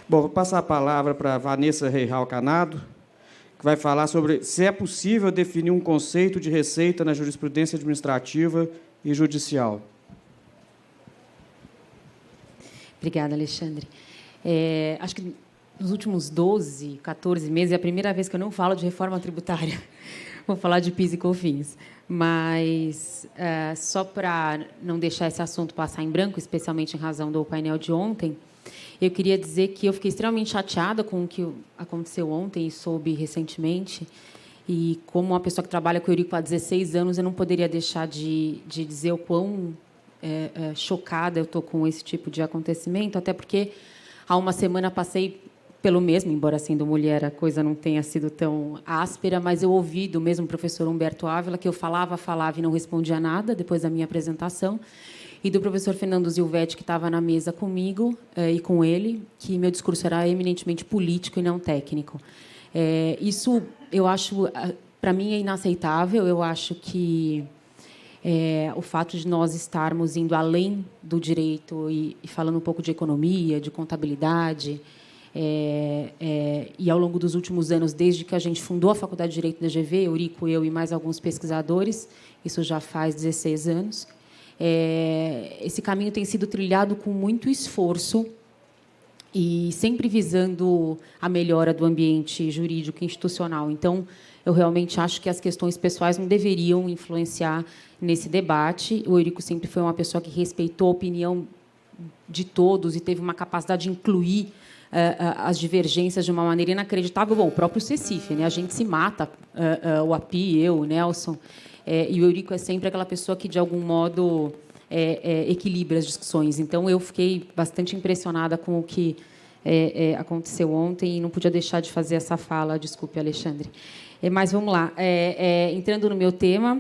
Bom, vou passar a palavra para a Vanessa Reijal Canado, que vai falar sobre se é possível definir um conceito de receita na jurisprudência administrativa e judicial. Obrigada, Alexandre. Acho que nos últimos 12, 14 meses é a primeira vez que eu não falo de reforma tributária. Vou falar de PIS e COFINS. Mas, só para não deixar esse assunto passar em branco, especialmente em razão do painel de ontem, eu queria dizer que eu fiquei extremamente chateada com o que aconteceu ontem e soube recentemente. E, como uma pessoa que trabalha com o Eurico há 16 anos, eu não poderia deixar de dizer o quão chocada eu estou com esse tipo de acontecimento, até porque, há uma semana, passei pelo mesmo, embora sendo mulher a coisa não tenha sido tão áspera, mas eu ouvi do mesmo professor Humberto Ávila que eu falava e não respondia nada depois da minha apresentação, e do professor Fernando Zilvetti, que estava na mesa comigo e com ele, que meu discurso era eminentemente político e não técnico. Isso, eu acho, para mim, é inaceitável. Eu acho que o fato de nós estarmos indo além do direito e falando um pouco de economia, de contabilidade, e, ao longo dos últimos anos, desde que a gente fundou a Faculdade de Direito da GV, Eurico, eu e mais alguns pesquisadores, isso já faz 16 anos, esse caminho tem sido trilhado com muito esforço e sempre visando a melhora do ambiente jurídico e institucional. Então, eu realmente acho que as questões pessoais não deveriam influenciar nesse debate. O Eurico sempre foi uma pessoa que respeitou a opinião de todos e teve uma capacidade de incluir as divergências de uma maneira inacreditável. Bom, o próprio Cecife, né? A gente se mata, o Api, eu, o Nelson, e o Eurico é sempre aquela pessoa que, de algum modo, equilibra as discussões. Então, eu fiquei bastante impressionada com o que aconteceu ontem e não podia deixar de fazer essa fala. Desculpe, Alexandre. Mas vamos lá. Entrando no meu tema,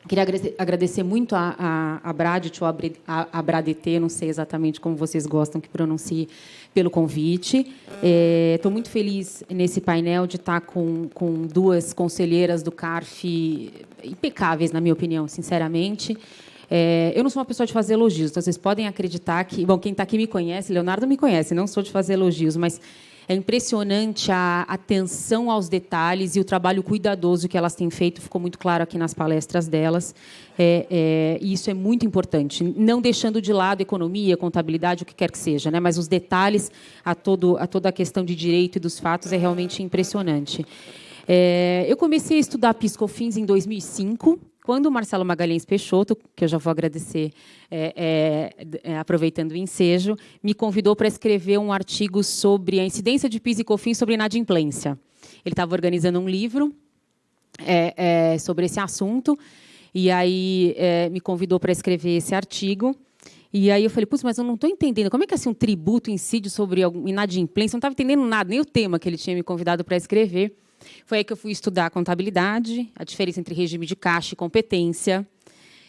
queria agradecer muito a Bradet, ou a Bradetê, não sei exatamente como vocês gostam que pronuncie, pelo convite. Estou muito feliz nesse painel de estar com duas conselheiras do CARF impecáveis, na minha opinião, sinceramente. Eu não sou uma pessoa de fazer elogios, então vocês podem acreditar que... Bom, quem está aqui me conhece, Leonardo me conhece, não sou de fazer elogios, mas é impressionante a atenção aos detalhes e o trabalho cuidadoso que elas têm feito, ficou muito claro aqui nas palestras delas, e isso é muito importante, não deixando de lado economia, contabilidade, o que quer que seja, né? Mas os detalhes a toda a questão de direito e dos fatos é realmente impressionante. Eu comecei a estudar PIS/COFINS em 2005, quando o Marcelo Magalhães Peixoto, que eu já vou agradecer, aproveitando o ensejo, me convidou para escrever um artigo sobre a incidência de PIS e COFINS sobre inadimplência. Ele estava organizando um livro sobre esse assunto, e aí me convidou para escrever esse artigo. E aí eu falei, putz, mas eu não estou entendendo. Como é que é assim, um tributo incide sobre inadimplência? Eu não estava entendendo nada, nem o tema que ele tinha me convidado para escrever. Foi aí que eu fui estudar contabilidade, a diferença entre regime de caixa e competência.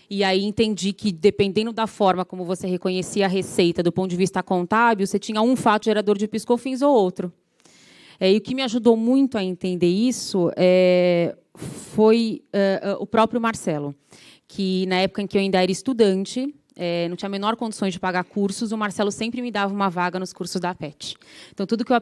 E aí entendi que, dependendo da forma como você reconhecia a receita do ponto de vista contábil, você tinha um fato gerador de PIS/COFINS ou outro. E o que me ajudou muito a entender isso foi o próprio Marcelo, que, na época em que eu ainda era estudante, não tinha a menor condições de pagar cursos, o Marcelo sempre me dava uma vaga nos cursos da PET. Então, tudo que eu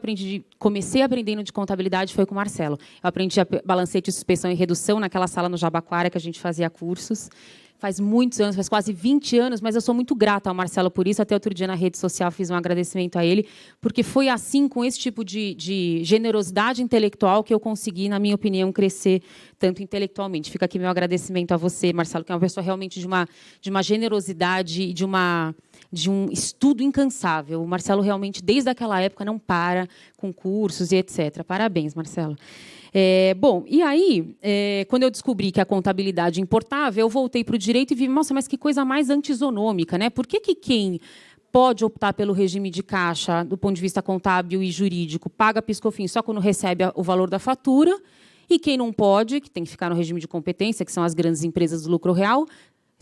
comecei aprendendo de contabilidade foi com o Marcelo. Eu aprendi a balancete, suspensão e redução naquela sala no Jabaquara que a gente fazia cursos. Faz muitos anos, faz quase 20 anos, mas eu sou muito grata ao Marcelo por isso. Até outro dia, na rede social, fiz um agradecimento a ele, porque foi assim, com esse tipo de generosidade intelectual, que eu consegui, na minha opinião, crescer tanto intelectualmente. Fica aqui meu agradecimento a você, Marcelo, que é uma pessoa realmente de uma generosidade e de um estudo incansável. O Marcelo, realmente, desde aquela época, não para com cursos e etc. Parabéns, Marcelo. Bom, e aí, quando eu descobri que a contabilidade importava, eu voltei para o direito e vi, nossa, mas que coisa mais antisonômica, né? Por que quem pode optar pelo regime de caixa, do ponto de vista contábil e jurídico, paga PIS/COFINS só quando recebe o valor da fatura, e quem não pode, que tem que ficar no regime de competência, que são as grandes empresas do lucro real,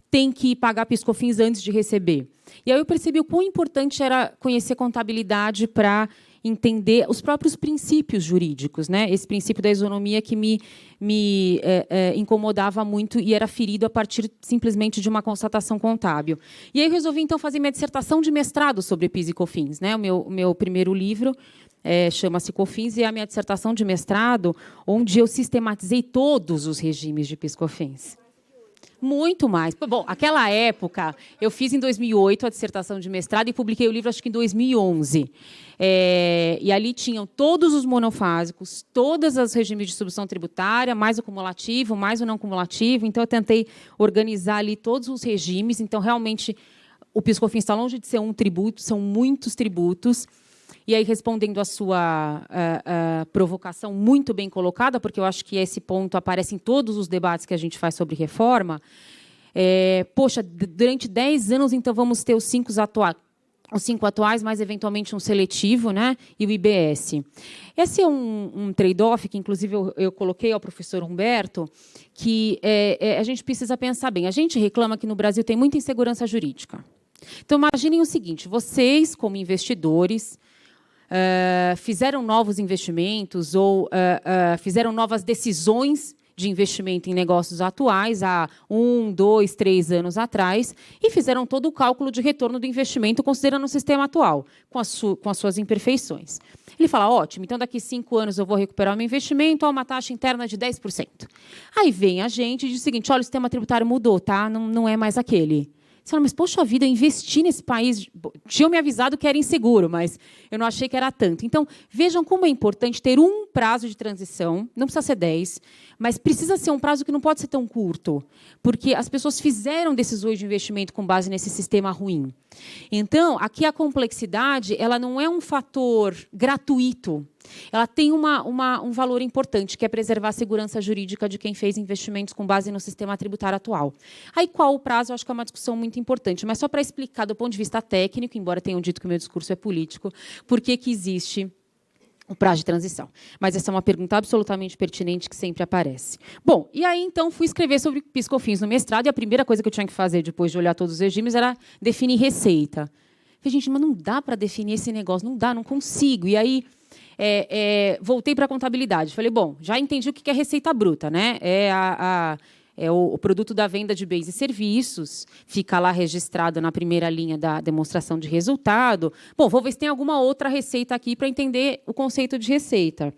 tem que pagar PIS/COFINS antes de receber? E aí eu percebi o quão importante era conhecer contabilidade para entender os próprios princípios jurídicos, né? Esse princípio da isonomia que me incomodava muito e era ferido a partir simplesmente de uma constatação contábil. E aí eu resolvi, então, fazer minha dissertação de mestrado sobre PIS e COFINS, né? O meu primeiro livro chama-se COFINS, e é a minha dissertação de mestrado, onde eu sistematizei todos os regimes de PIS e COFINS. Muito mais. Bom, aquela época, eu fiz em 2008 a dissertação de mestrado e publiquei o livro, acho que em 2011. E ali tinham todos os monofásicos, todos os regimes de distribuição tributária, mais o cumulativo, mais o não cumulativo. Então, eu tentei organizar ali todos os regimes. Então, realmente, o PIS/COFINS está longe de ser um tributo, são muitos tributos. E aí, respondendo à sua provocação muito bem colocada, porque eu acho que esse ponto aparece em todos os debates que a gente faz sobre reforma, poxa, durante 10 anos, então, vamos ter os 5 atuais, mais eventualmente um seletivo, né, e o IBS. Esse é um trade-off que, inclusive, eu coloquei ao professor Humberto, que a gente precisa pensar bem. A gente reclama que no Brasil tem muita insegurança jurídica. Então, imaginem o seguinte, vocês, como investidores, fizeram novos investimentos ou fizeram novas decisões de investimento em negócios atuais há 1, 2, 3 anos atrás e fizeram todo o cálculo de retorno do investimento considerando o sistema atual, com as suas imperfeições. Ele fala, ótimo, então daqui 5 anos eu vou recuperar o meu investimento a uma taxa interna de 10%. Aí vem a gente e diz o seguinte, olha, o sistema tributário mudou, tá? Não é mais aquele. Você fala, mas, poxa vida, eu investi nesse país. Tinham me avisado que era inseguro, mas eu não achei que era tanto. Então, vejam como é importante ter um prazo de transição, não precisa ser 10, mas precisa ser um prazo que não pode ser tão curto, porque as pessoas fizeram decisões de investimento com base nesse sistema ruim. Então, aqui a complexidade ela não é um fator gratuito, ela tem um valor importante, que é preservar a segurança jurídica de quem fez investimentos com base no sistema tributário atual. Aí, qual o prazo? Eu acho que é uma discussão muito importante, mas só para explicar do ponto de vista técnico, embora tenham dito que o meu discurso é político, por que existe o prazo de transição. Mas essa é uma pergunta absolutamente pertinente que sempre aparece. Bom, e aí, então, fui escrever sobre PIS/COFINS no mestrado, e a primeira coisa que eu tinha que fazer, depois de olhar todos os regimes, era definir receita. Falei, gente, mas não dá para definir esse negócio, não dá, não consigo. E aí, voltei para a contabilidade. Falei, bom, já entendi o que é receita bruta, né? É o produto da venda de bens e serviços, fica lá registrado na primeira linha da demonstração de resultado. Bom, vou ver se tem alguma outra receita aqui para entender o conceito de receita.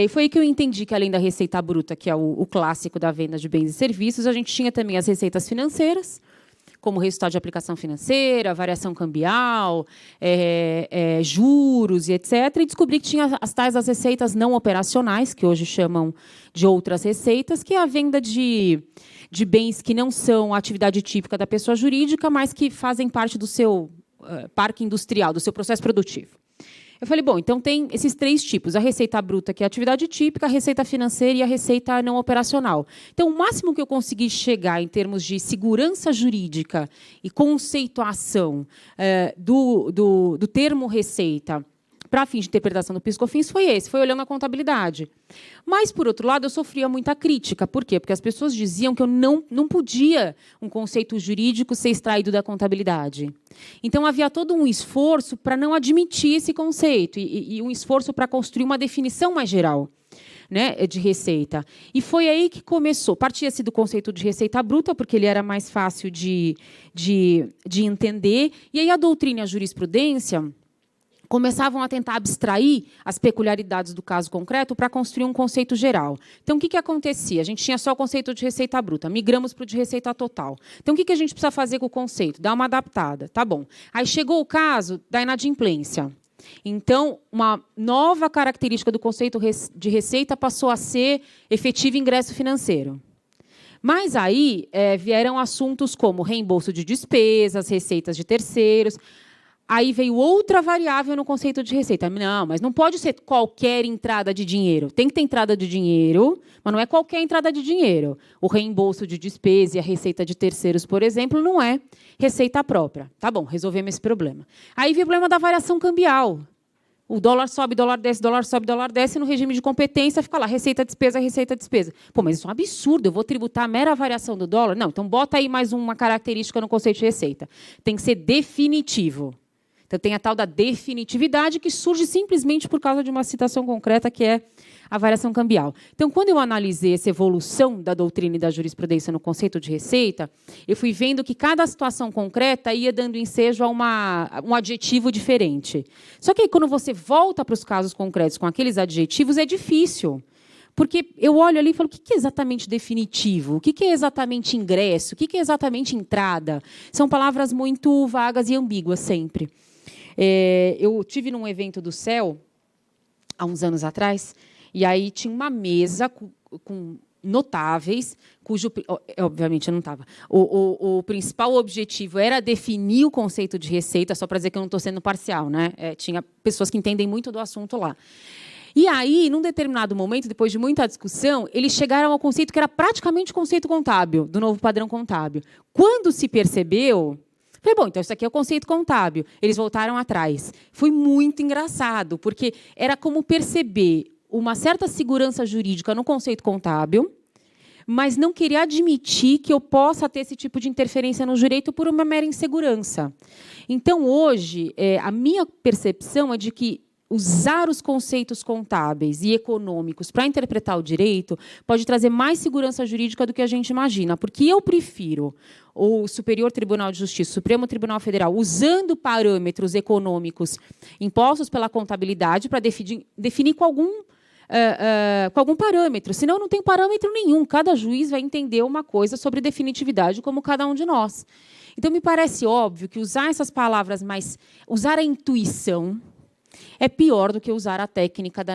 Foi aí que eu entendi que, além da receita bruta, que é o clássico da venda de bens e serviços, a gente tinha também as receitas financeiras, como resultado de aplicação financeira, variação cambial, juros e etc. E descobri que tinha as tais das receitas não operacionais, que hoje chamam de outras receitas, que é a venda de bens que não são a atividade típica da pessoa jurídica, mas que fazem parte do seu parque industrial, do seu processo produtivo. Eu falei, bom, então tem esses 3 tipos, a receita bruta, que é a atividade típica, a receita financeira e a receita não operacional. Então, o máximo que eu consegui chegar em termos de segurança jurídica e conceituação do termo receita para fins de interpretação do PIS/COFINS foi olhando a contabilidade. Mas, por outro lado, eu sofria muita crítica. Por quê? Porque as pessoas diziam que eu não podia um conceito jurídico ser extraído da contabilidade. Então, havia todo um esforço para não admitir esse conceito e um esforço para construir uma definição mais geral, né, de receita. E foi aí que começou. Partia-se do conceito de receita bruta, porque ele era mais fácil de entender. E aí a doutrina e a jurisprudência começavam a tentar abstrair as peculiaridades do caso concreto para construir um conceito geral. Então, o que acontecia? A gente tinha só o conceito de receita bruta, migramos para o de receita total. Então, o que a gente precisa fazer com o conceito? Dar uma adaptada. Tá bom. Aí chegou o caso da inadimplência. Então, uma nova característica do conceito de receita passou a ser efetivo ingresso financeiro. Mas aí vieram assuntos como reembolso de despesas, receitas de terceiros. Aí veio outra variável no conceito de receita. Não, mas não pode ser qualquer entrada de dinheiro. Tem que ter entrada de dinheiro, mas não é qualquer entrada de dinheiro. O reembolso de despesa e a receita de terceiros, por exemplo, não é receita própria. Tá bom, resolvemos esse problema. Aí veio o problema da variação cambial. O dólar sobe, dólar desce, dólar sobe, dólar desce. No regime de competência fica lá, receita, despesa, receita, despesa. Pô, mas isso é um absurdo, eu vou tributar a mera variação do dólar? Não, então bota aí mais uma característica no conceito de receita. Tem que ser definitivo. Então, tem a tal da definitividade, que surge simplesmente por causa de uma citação concreta, que é a variação cambial. Então, quando eu analisei essa evolução da doutrina e da jurisprudência no conceito de receita, eu fui vendo que cada situação concreta ia dando ensejo a um adjetivo diferente. Só que aí, quando você volta para os casos concretos com aqueles adjetivos, é difícil. Porque eu olho ali e falo, o que é exatamente definitivo? O que é exatamente ingresso? O que é exatamente entrada? São palavras muito vagas e ambíguas sempre. Eu tive num evento do CEL, há uns anos atrás, e aí tinha uma mesa com notáveis, cujo, obviamente, eu não estava. O principal objetivo era definir o conceito de receita, só para dizer que eu não estou sendo parcial, né? Tinha pessoas que entendem muito do assunto lá. E aí, num determinado momento, depois de muita discussão, eles chegaram ao conceito que era praticamente o conceito contábil, do novo padrão contábil. Quando se percebeu, falei, bom, então isso aqui é o conceito contábil. Eles voltaram atrás. Foi muito engraçado, porque era como perceber uma certa segurança jurídica no conceito contábil, mas não queria admitir que eu possa ter esse tipo de interferência no direito por uma mera insegurança. Então, hoje, a minha percepção é de que usar os conceitos contábeis e econômicos para interpretar o direito pode trazer mais segurança jurídica do que a gente imagina, porque eu prefiro o Superior Tribunal de Justiça, o Supremo Tribunal Federal, usando parâmetros econômicos impostos pela contabilidade para definir com algum parâmetro. Senão, não tem parâmetro nenhum. Cada juiz vai entender uma coisa sobre definitividade, como cada um de nós. Então, me parece óbvio que usar essas palavras, mas usar a intuição é pior do que usar a técnica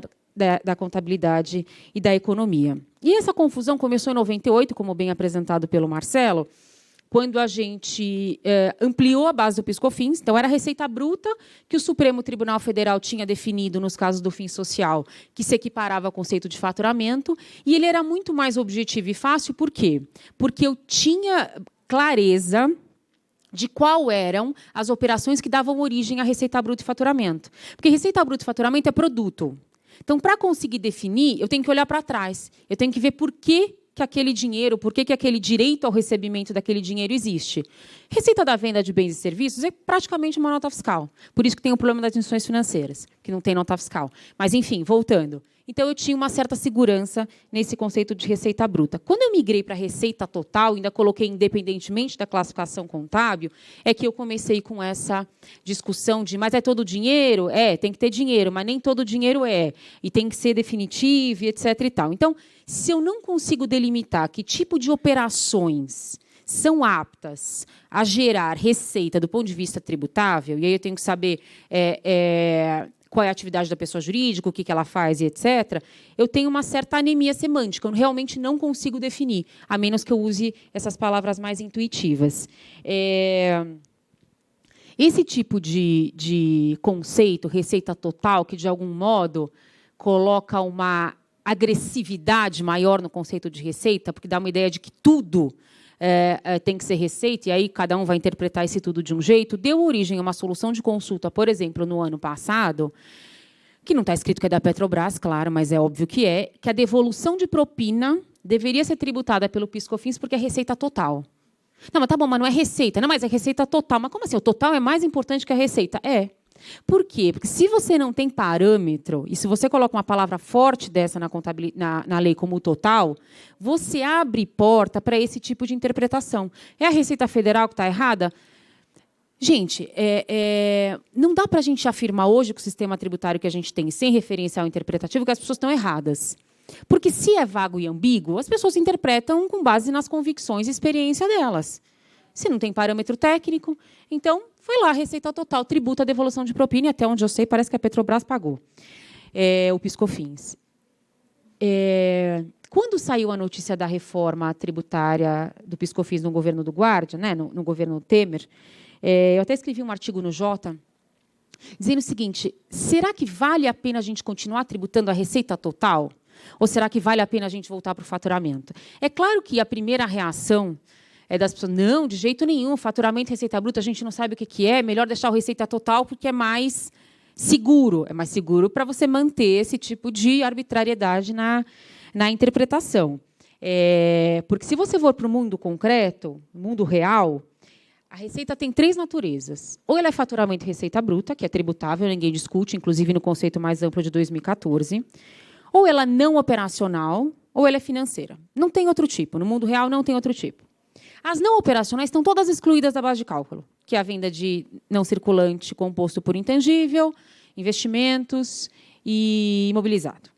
da contabilidade e da economia. E essa confusão começou em 98, como bem apresentado pelo Marcelo, quando a gente ampliou a base do PIS/COFINS. Então, era a receita bruta que o Supremo Tribunal Federal tinha definido nos casos do fim social, que se equiparava ao conceito de faturamento, e ele era muito mais objetivo e fácil. Por quê? Porque eu tinha clareza de qual eram as operações que davam origem à receita bruta e faturamento. Porque receita bruta e faturamento é produto. Então, para conseguir definir, eu tenho que olhar para trás. Eu tenho que ver por que aquele dinheiro, por que aquele direito ao recebimento daquele dinheiro existe. Receita da venda de bens e serviços é praticamente uma nota fiscal. Por isso que tem o problema das instituições financeiras, que não tem nota fiscal. Mas, enfim, voltando. Então, eu tinha uma certa segurança nesse conceito de receita bruta. Quando eu migrei para a receita total, ainda coloquei independentemente da classificação contábil, é que eu comecei com essa discussão de, mas é todo dinheiro? Tem que ter dinheiro, mas nem todo dinheiro é. E tem que ser definitivo, etc. e tal. Então, se eu não consigo delimitar que tipo de operações são aptas a gerar receita do ponto de vista tributável, e aí eu tenho que saber qual é a atividade da pessoa jurídica, o que ela faz, e etc., eu tenho uma certa anemia semântica. Eu realmente não consigo definir, a menos que eu use essas palavras mais intuitivas. Esse tipo de conceito, receita total, que, de algum modo, coloca uma agressividade maior no conceito de receita, porque dá uma ideia de que tudo tem que ser receita, e aí cada um vai interpretar esse tudo de um jeito, deu origem a uma solução de consulta, por exemplo, no ano passado, que não está escrito que é da Petrobras, claro, mas é óbvio que a devolução de propina deveria ser tributada pelo PIS/COFINS porque é receita total. Não, mas tá bom, mas não é receita. Não, mas é receita total. Mas como assim? O total é mais importante que a receita? Por quê? Porque se você não tem parâmetro, e se você coloca uma palavra forte dessa na lei como total, você abre porta para esse tipo de interpretação. É a Receita Federal que está errada? Gente, não dá para a gente afirmar hoje que o sistema tributário que a gente tem, sem referencial interpretativo, que as pessoas estão erradas. Porque, se é vago e ambíguo, as pessoas interpretam com base nas convicções e experiência delas. Se não tem parâmetro técnico, então, foi lá, receita total, tributa a devolução de propina, e até onde eu sei, parece que a Petrobras pagou o PIS/COFINS. Quando saiu a notícia da reforma tributária do PIS/COFINS no governo do Guardia, né, no governo Temer, eu até escrevi um artigo no Jota, dizendo o seguinte: será que vale a pena a gente continuar tributando a receita total? Ou será que vale a pena a gente voltar para o faturamento? É claro que a primeira reação das pessoas, não, de jeito nenhum, faturamento e receita bruta, a gente não sabe o que é, melhor deixar o receita total porque é mais seguro. É mais seguro para você manter esse tipo de arbitrariedade na interpretação. Porque, se você for para o mundo concreto, mundo real, A receita tem 3 naturezas. Ou ela é faturamento e receita bruta, que é tributável, ninguém discute, inclusive no conceito mais amplo de 2014. Ou ela é não operacional, ou ela é financeira. Não tem outro tipo. No mundo real, não tem outro tipo. As não operacionais estão todas excluídas da base de cálculo, que é a venda de não circulante composto por intangível, investimentos e imobilizado.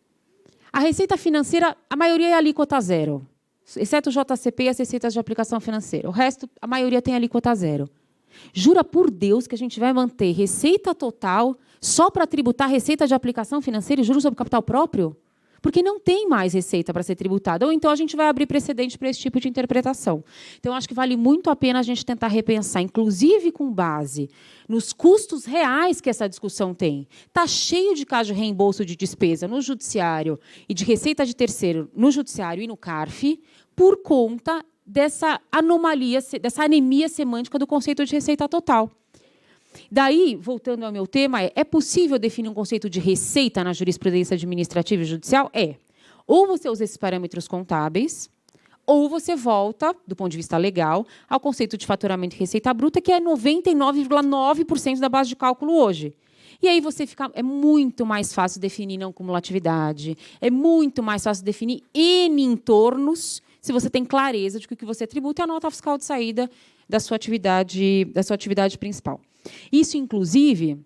A receita financeira, a maioria é alíquota zero, exceto o JCP e as receitas de aplicação financeira. O resto, a maioria tem alíquota zero. Jura por Deus que a gente vai manter receita total só para tributar receita de aplicação financeira e juros sobre capital próprio? Porque não tem mais receita para ser tributada. Ou então a gente vai abrir precedente para esse tipo de interpretação. Então, acho que vale muito a pena a gente tentar repensar, inclusive com base nos custos reais que essa discussão tem. Está cheio de casos de reembolso de despesa no judiciário e de receita de terceiro no judiciário e no CARF, por conta dessa anomalia, dessa anemia semântica do conceito de receita total. Daí, voltando ao meu tema, é possível definir um conceito de receita na jurisprudência administrativa e judicial? É. Ou você usa esses parâmetros contábeis, ou você volta, do ponto de vista legal, ao conceito de faturamento e receita bruta, que é 99,9% da base de cálculo hoje. E aí é muito mais fácil definir não cumulatividade, é muito mais fácil definir N entornos, se você tem clareza de que o que você tributa é a nota fiscal de saída da sua atividade principal. Isso, inclusive,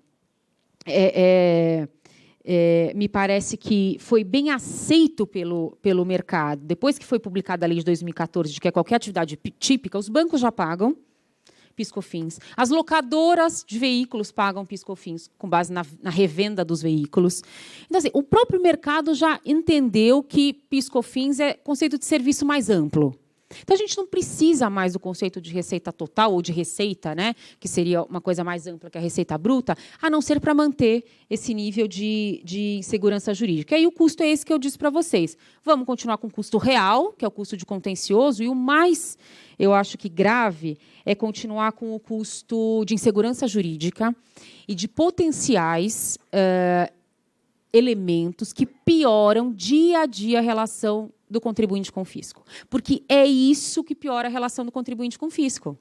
me parece que foi bem aceito pelo mercado. Depois que foi publicada a lei de 2014, de que qualquer atividade típica, os bancos já pagam PIS/COFINS. As locadoras de veículos pagam PIS/COFINS com base na revenda dos veículos. Então, assim, o próprio mercado já entendeu que PIS/COFINS é conceito de serviço mais amplo. Então, a gente não precisa mais do conceito de receita total ou de receita, né, que seria uma coisa mais ampla que a receita bruta, a não ser para manter esse nível de insegurança jurídica. E aí o custo é esse que eu disse para vocês. Vamos continuar com o custo real, que é o custo de contencioso, e o mais, eu acho que grave, é continuar com o custo de insegurança jurídica e de potenciais elementos que pioram dia a dia a relação do contribuinte com o fisco. Porque é isso que piora a relação do contribuinte com o fisco.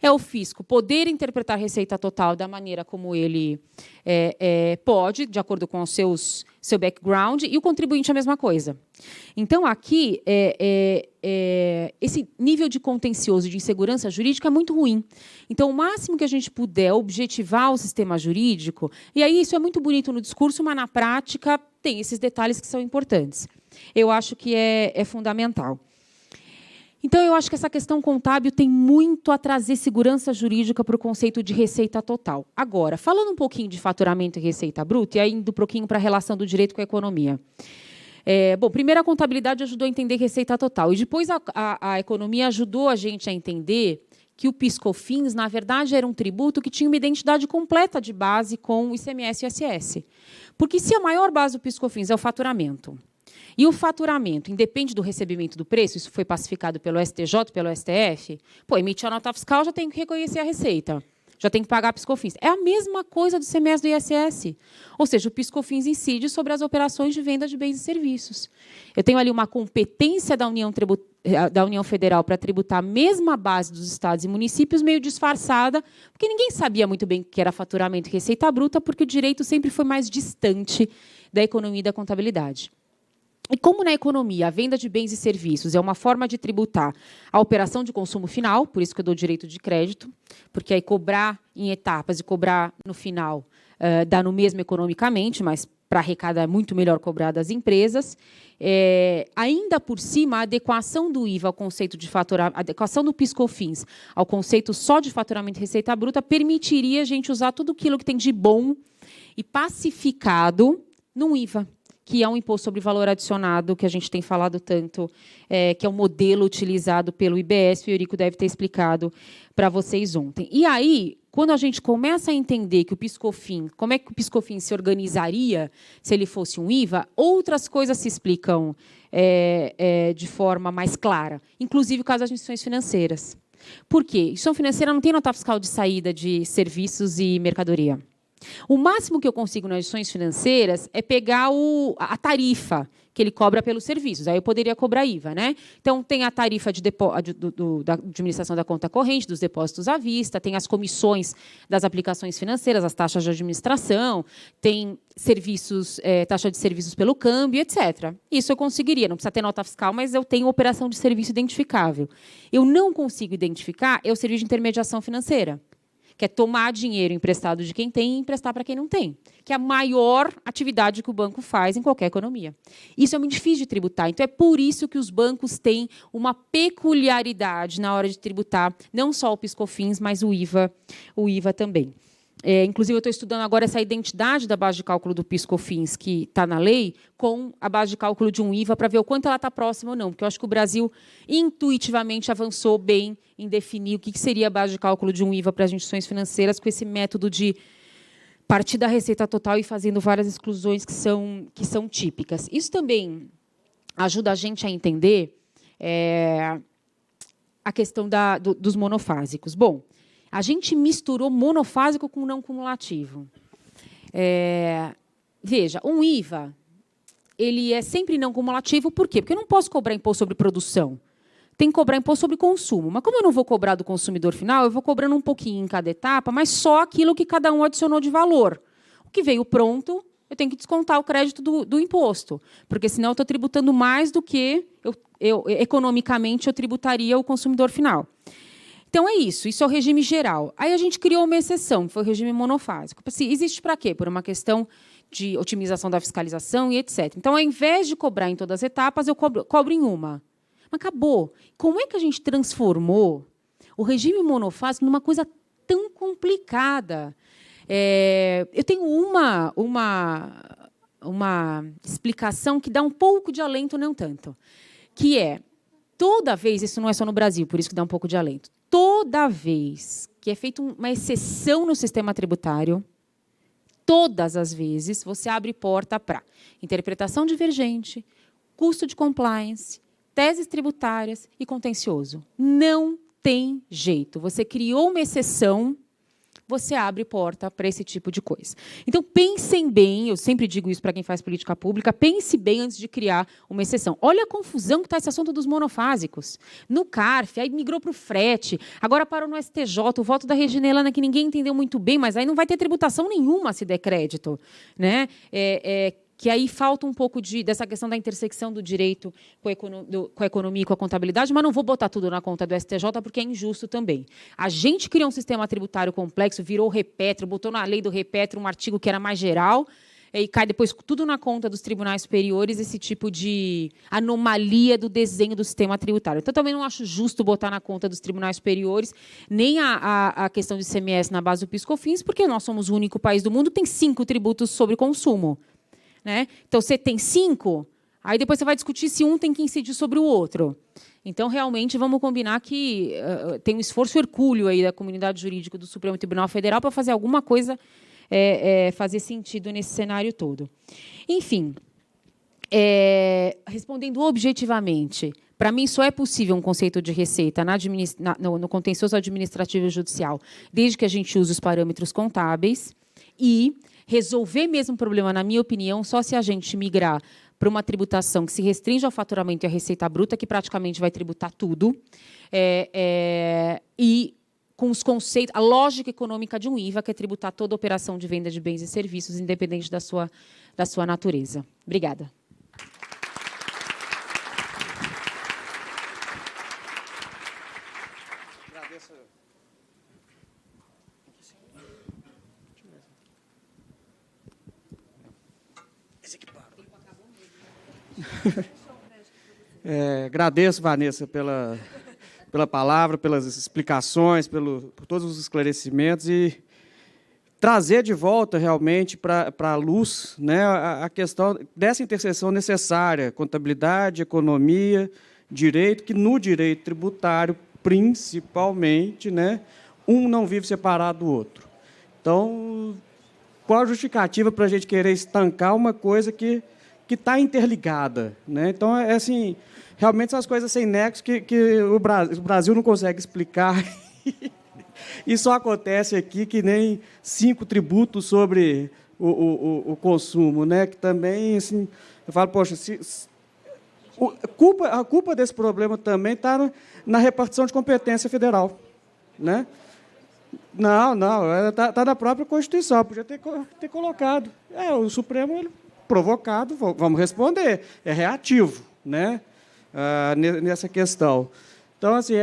É o fisco poder interpretar a receita total da maneira como ele pode, de acordo com o seu background, e o contribuinte a mesma coisa. Então, aqui, esse nível de contencioso de insegurança jurídica é muito ruim. Então, o máximo que a gente puder objetivar o sistema jurídico, e aí isso é muito bonito no discurso, mas na prática tem esses detalhes que são importantes. Eu acho que é fundamental. Então, eu acho que essa questão contábil tem muito a trazer segurança jurídica para o conceito de receita total. Agora, falando um pouquinho de faturamento e receita bruta, e aí indo um pouquinho para a relação do direito com a economia. Bom, primeiro a contabilidade ajudou a entender receita total, e depois a economia ajudou a gente a entender que o PIS/COFINS, na verdade, era um tributo que tinha uma identidade completa de base com o ICMS e o ISS. Porque se a maior base do PIS/COFINS é o faturamento, e o faturamento independe do recebimento do preço, isso foi pacificado pelo STJ, pelo STF, emitir a nota fiscal, já tem que reconhecer a receita, já tem que pagar PIS/COFINS. É a mesma coisa do ICMS do ISS. Ou seja, o PIS/COFINS incide sobre as operações de venda de bens e serviços. Eu tenho ali uma competência da União Federal para tributar a mesma base dos estados e municípios, meio disfarçada, porque ninguém sabia muito bem o que era faturamento e receita bruta, porque o direito sempre foi mais distante da economia e da contabilidade. E como na economia a venda de bens e serviços é uma forma de tributar a operação de consumo final, por isso que eu dou direito de crédito, porque aí cobrar em etapas e cobrar no final dá no mesmo economicamente, mas para arrecadar é muito melhor cobrar das empresas. Ainda por cima, a adequação do IVA ao conceito de faturamento, a adequação do PIS/COFINS ao conceito só de faturamento e receita bruta permitiria a gente usar tudo aquilo que tem de bom e pacificado num IVA, que é um imposto sobre valor adicionado, que a gente tem falado tanto, que é um modelo utilizado pelo IBS, o Eurico deve ter explicado para vocês ontem. E aí, quando a gente começa a entender que o PIS/COFINS, como é que o PIS/COFINS se organizaria se ele fosse um IVA, outras coisas se explicam de forma mais clara, inclusive o caso das instituições financeiras. Por quê? Instituição financeira não tem nota fiscal de saída de serviços e mercadoria. O máximo que eu consigo nas instituições financeiras é pegar a tarifa que ele cobra pelos serviços. Aí eu poderia cobrar IVA, né? Então, tem a tarifa da administração da conta corrente, dos depósitos à vista, tem as comissões das aplicações financeiras, as taxas de administração, tem serviços, taxa de serviços pelo câmbio, etc. Isso eu conseguiria. Não precisa ter nota fiscal, mas eu tenho operação de serviço identificável. Eu não consigo identificar o serviço de intermediação financeira, que é tomar dinheiro emprestado de quem tem e emprestar para quem não tem, que é a maior atividade que o banco faz em qualquer economia. Isso é muito difícil de tributar. Então, é por isso que os bancos têm uma peculiaridade na hora de tributar, não só o PIS/COFINS, mas o IVA também. Inclusive, eu estou estudando agora essa identidade da base de cálculo do PIS/COFINS, que está na lei, com a base de cálculo de um IVA, para ver o quanto ela está próxima ou não, porque eu acho que o Brasil, intuitivamente, avançou bem em definir o que seria a base de cálculo de um IVA para as instituições financeiras, com esse método de partir da receita total e fazendo várias exclusões que são típicas. Isso também ajuda a gente a entender a questão dos monofásicos. Bom, a gente misturou monofásico com não cumulativo. Veja, um IVA ele é sempre não cumulativo. Por quê? Porque eu não posso cobrar imposto sobre produção. Tem que cobrar imposto sobre consumo. Mas como eu não vou cobrar do consumidor final, eu vou cobrando um pouquinho em cada etapa, mas só aquilo que cada um adicionou de valor. O que veio pronto, eu tenho que descontar o crédito do imposto, porque senão eu estou tributando mais do que economicamente eu tributaria o consumidor final. Então, é isso é o regime geral. Aí a gente criou uma exceção, que foi o regime monofásico. Existe para quê? Por uma questão de otimização da fiscalização e etc. Então, ao invés de cobrar em todas as etapas, eu cobro em uma. Mas acabou. Como é que a gente transformou o regime monofásico numa coisa tão complicada? Eu tenho uma explicação que dá um pouco de alento, não tanto, que toda vez, isso não é só no Brasil, por isso que dá um pouco de alento, toda vez que é feita uma exceção no sistema tributário, todas as vezes você abre porta para interpretação divergente, custo de compliance, teses tributárias e contencioso. Não tem jeito. Você criou uma exceção, você abre porta para esse tipo de coisa. Então, pensem bem, eu sempre digo isso para quem faz política pública, pense bem antes de criar uma exceção. Olha a confusão que está esse assunto dos monofásicos. No CARF, aí migrou para o frete, agora parou no STJ, o voto da Regina Helena, que ninguém entendeu muito bem, mas aí não vai ter tributação nenhuma se der crédito, né? Que aí falta um pouco dessa questão da intersecção do direito com a economia e com a contabilidade, mas não vou botar tudo na conta do STJ, porque é injusto também. A gente criou um sistema tributário complexo, virou o repetro, botou na lei do repetro um artigo que era mais geral, e cai depois tudo na conta dos tribunais superiores, esse tipo de anomalia do desenho do sistema tributário. Então, também não acho justo botar na conta dos tribunais superiores nem a questão de ICMS na base do PIS/COFINS, porque nós somos o único país do mundo que tem 5 tributos sobre consumo. Né? Então, você tem 5, aí depois você vai discutir se um tem que incidir sobre o outro. Então, realmente, vamos combinar que tem um esforço hercúleo aí da comunidade jurídica do Supremo Tribunal Federal para fazer alguma coisa fazer sentido nesse cenário todo. Enfim, respondendo objetivamente, para mim só é possível um conceito de receita no contencioso administrativo e judicial, desde que a gente use os parâmetros contábeis e resolver mesmo o problema, na minha opinião, só se a gente migrar para uma tributação que se restringe ao faturamento e à receita bruta, que praticamente vai tributar tudo, e com os conceitos, a lógica econômica de um IVA, que é tributar toda operação de venda de bens e serviços, independente da sua natureza. Obrigada. Agradeço, Vanessa, pela palavra, pelas explicações, por todos os esclarecimentos e trazer de volta realmente para a luz, né, a questão dessa interseção necessária, contabilidade, economia, direito, que no direito tributário, principalmente, né, um não vive separado do outro. Então, qual a justificativa para a gente querer estancar uma coisa que está interligada, né? Então, assim, realmente são as coisas sem nexo que o Brasil não consegue explicar Isso acontece aqui que nem 5 tributos sobre o consumo, né? Que também, assim, eu falo, poxa, a culpa desse problema também está na repartição de competência federal, né? Não, está na própria Constituição, podia ter colocado. O Supremo, ele, provocado, vamos responder, é reativo, né? Nessa questão. Então, assim,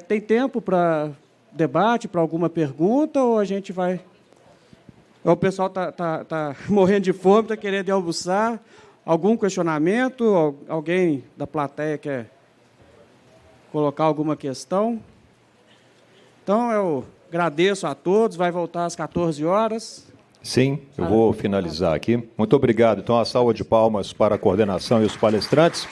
tem tempo para debate, para alguma pergunta, ou a gente vai... O pessoal está morrendo de fome, está querendo ir almoçar. Algum questionamento? Alguém da plateia quer colocar alguma questão? Então, eu agradeço a todos. Vai voltar às 14 horas. Sim, eu vou finalizar aqui. Muito obrigado. Então, a salva de palmas para a coordenação e os palestrantes.